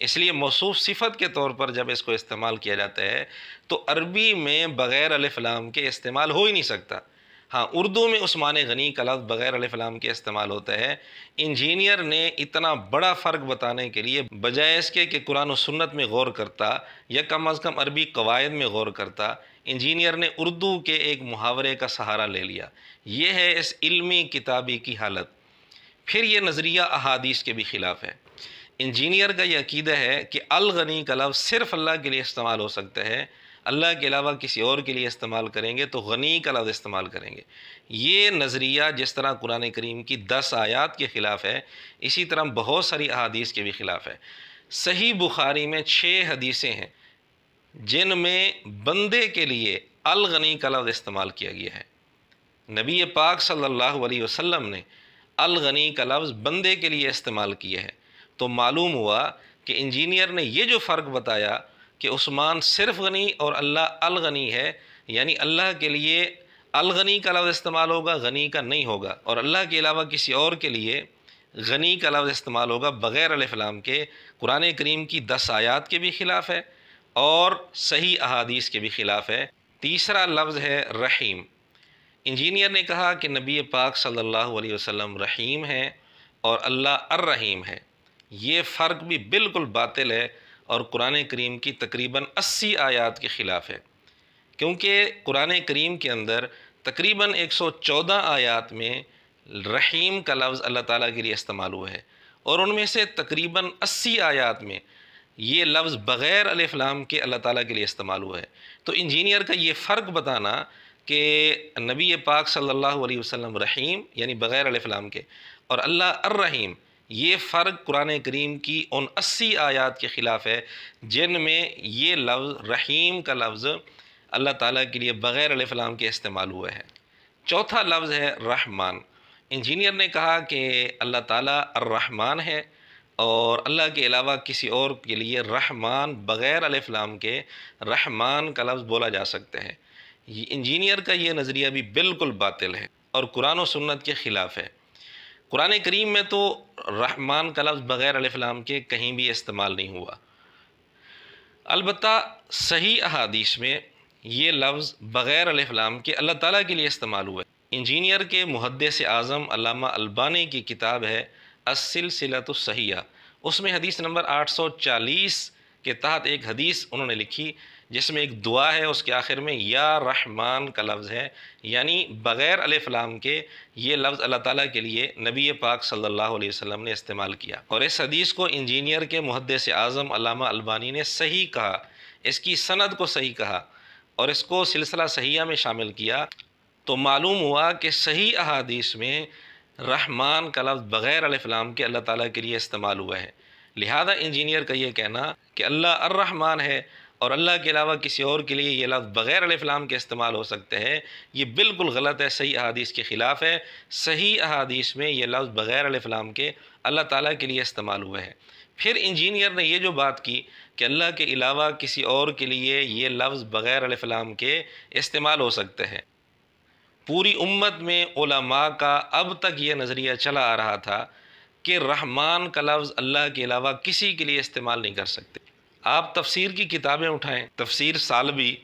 اس لیے موصوف صفت کے طور پر جب اس کو استعمال کیا جاتا ہے تو عربی میں بغیر الف لام کے استعمال ہو ہی نہیں سکتا۔ ہاں اردو میں عثمان غنی کا لفظ بغیر الف لام کے استعمال ہوتا ہے۔ انجینئر نے اتنا بڑا فرق بتانے کے لیے بجائے اس کے کہ قرآن و سنت میں غور کرتا یا کم از کم عربی قواعد میں غور کرتا، انجینئر نے اردو کے ایک محاورے کا سہارا لے لیا۔ یہ ہے اس علمی کتابی کی حالت۔ پھر یہ نظریہ احادیث کے بھی خلاف ہے۔ انجینئر کا یہ عقیدہ ہے کہ الغنی کا لفظ صرف اللہ کے لیے استعمال ہو سکتا ہے، اللہ کے علاوہ کسی اور کے لیے استعمال کریں گے تو غنی کا لفظ استعمال کریں گے۔ یہ نظریہ جس طرح قرآن کریم کی 10 آیات کے خلاف ہے، اسی طرح بہت ساری احادیث کے بھی خلاف ہے۔ صحیح بخاری میں 6 حدیثیں ہیں جن میں بندے کے لیے الغنی کا لفظ استعمال کیا گیا ہے۔ نبی پاک صلی اللہ علیہ وسلم نے الغنی کا لفظ بندے کے لیے استعمال کیا ہے۔ تو معلوم ہوا کہ انجینئر نے یہ جو فرق بتایا کہ عثمان صرف غنی اور اللہ الغنی ہے، یعنی اللہ کے لیے الغنی کا لفظ استعمال ہوگا، غنی کا نہیں ہوگا، اور اللہ کے علاوہ کسی اور کے لیے غنی کا لفظ استعمال ہوگا بغیر الف لام کے، قرآن کریم کی 10 آیات کے بھی خلاف ہے اور صحیح احادیث کے بھی خلاف ہے۔ تیسرا لفظ ہے رحیم۔ انجینئر نے کہا کہ نبی پاک صلی اللہ علیہ وسلم رحیم ہے اور اللہ الرحیم ہے۔ یہ فرق بھی بالکل باطل ہے اور قرآن کریم کی تقریباً 80 آیات کے خلاف ہے، کیونکہ قرآن کریم کے اندر تقریباً 114 آیات میں رحیم کا لفظ اللہ تعالیٰ کے لیے استعمال ہوا ہے، اور ان میں سے تقریباً 80 آیات میں یہ لفظ بغیر الف لام کے اللہ تعالیٰ کے لیے استعمال ہوا ہے۔ تو انجینئر کا یہ فرق بتانا کہ نبی پاک صلی اللہ علیہ وسلم رحیم یعنی بغیر الف لام کے اور اللہ الرحیم، یہ فرق قرآن کریم کی ان 80 آیات کے خلاف ہے جن میں یہ لفظ رحیم کا لفظ اللہ تعالیٰ کے لیے بغیر الف لام کے استعمال ہوا ہے۔ چوتھا لفظ ہے رحمان۔ انجینئر نے کہا کہ اللہ تعالیٰ الرحمن ہے اور اللہ کے علاوہ کسی اور کے لیے رحمان بغیر الف لام کے رحمان کا لفظ بولا جا سکتا ہے۔ انجینئر کا یہ نظریہ بھی بالکل باطل ہے اور قرآن و سنت کے خلاف ہے۔ قرآن کریم میں تو رحمان کا لفظ بغیر الف لام کے کہیں بھی استعمال نہیں ہوا، البتہ صحیح احادیث میں یہ لفظ بغیر الف لام کے اللہ تعالیٰ کے لیے استعمال ہوا ہے۔ انجینئر کے محدث اعظم علامہ البانی کی کتاب ہے السلسلۃ الصحیحہ، اس میں حدیث نمبر 840 کے تحت ایک حدیث انہوں نے لکھی جس میں ایک دعا ہے، اس کے آخر میں یا رحمان کا لفظ ہے، یعنی بغیر الف لام کے یہ لفظ اللہ تعالیٰ کے لیے نبی پاک صلی اللہ علیہ وسلم نے استعمال کیا، اور اس حدیث کو انجینئر کے محدث اعظم علامہ البانی نے صحیح کہا، اس کی سند کو صحیح کہا اور اس کو سلسلہ صحیحہ میں شامل کیا۔ تو معلوم ہوا کہ صحیح احادیث میں رحمان کا لفظ بغیر الف لام کے اللہ تعالیٰ کے لیے استعمال ہوا ہے۔ لہذا انجینئر کا یہ کہنا کہ اللہ الرحمن ہے اور اللہ کے علاوہ کسی اور کے لیے یہ لفظ بغیر الف لام کے استعمال ہو سکتے ہیں، یہ بالکل غلط ہے، صحیح احادیث کے خلاف ہے۔ صحیح احادیث میں یہ لفظ بغیر الف لام کے اللہ تعالیٰ کے لیے استعمال ہوا ہے۔ پھر انجینئر نے یہ جو بات کی کہ اللہ کے علاوہ کسی اور کے لیے یہ لفظ بغیر الف لام کے استعمال ہو سکتے ہیں، پوری امت میں علماء کا اب تک یہ نظریہ چلا آ رہا تھا کہ رحمان کا لفظ اللہ کے علاوہ کسی کے لیے استعمال نہیں کر سکتے۔ آپ تفسیر کی کتابیں اٹھائیں، تفسیر سالبی،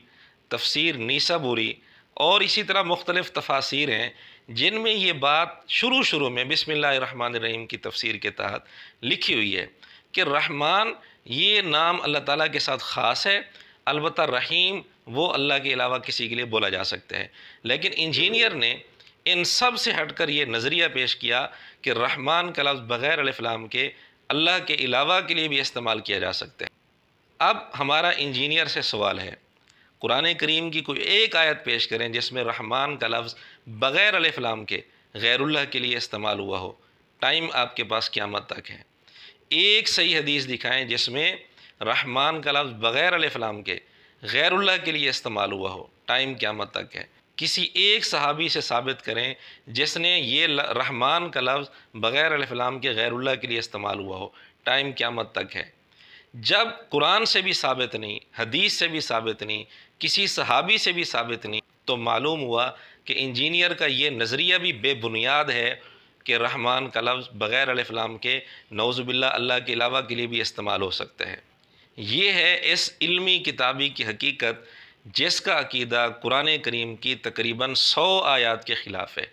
تفسیر نیسابوری اور اسی طرح مختلف تفاسیر ہیں جن میں یہ بات شروع میں بسم اللہ الرحمن الرحیم کی تفسیر کے تحت لکھی ہوئی ہے کہ رحمان یہ نام اللہ تعالیٰ کے ساتھ خاص ہے، البتہ رحیم وہ اللہ کے علاوہ کسی کے لیے بولا جا سکتا ہے۔ لیکن انجینئر نے ان سب سے ہٹ کر یہ نظریہ پیش کیا کہ رحمان کا لفظ بغیر الف لام کے اللہ کے علاوہ کے لیے بھی استعمال کیا جا سکتا ہے۔ اب ہمارا انجینئر سے سوال ہے، قرآن کریم کی کوئی ایک آیت پیش کریں جس میں رحمان کا لفظ بغیر الف لام کے غیر اللہ کے لیے استعمال ہوا ہو، ٹائم آپ کے پاس قیامت تک ہے۔ ایک صحیح حدیث دکھائیں جس میں رحمان کا لفظ بغیر الف لام کے غیر اللہ کے لیے استعمال ہوا ہو، ٹائم قیامت تک ہے۔ کسی ایک صحابی سے ثابت کریں جس نے یہ رحمان کا لفظ بغیر الف لام کے غیر اللہ کے لیے استعمال ہوا ہو، ٹائم قیامت تک ہے۔ جب قرآن سے بھی ثابت نہیں، حدیث سے بھی ثابت نہیں، کسی صحابی سے بھی ثابت نہیں، تو معلوم ہوا کہ انجینئر کا یہ نظریہ بھی بے بنیاد ہے کہ رحمان کا لفظ بغیر الف لام کے نعوذ باللہ اللہ کے علاوہ کے لیے بھی استعمال ہو سکتا ہے۔ یہ ہے اس علمی کتابی کی حقیقت جس کا عقیدہ قرآن کریم کی تقریباً 100 آیات کے خلاف ہے۔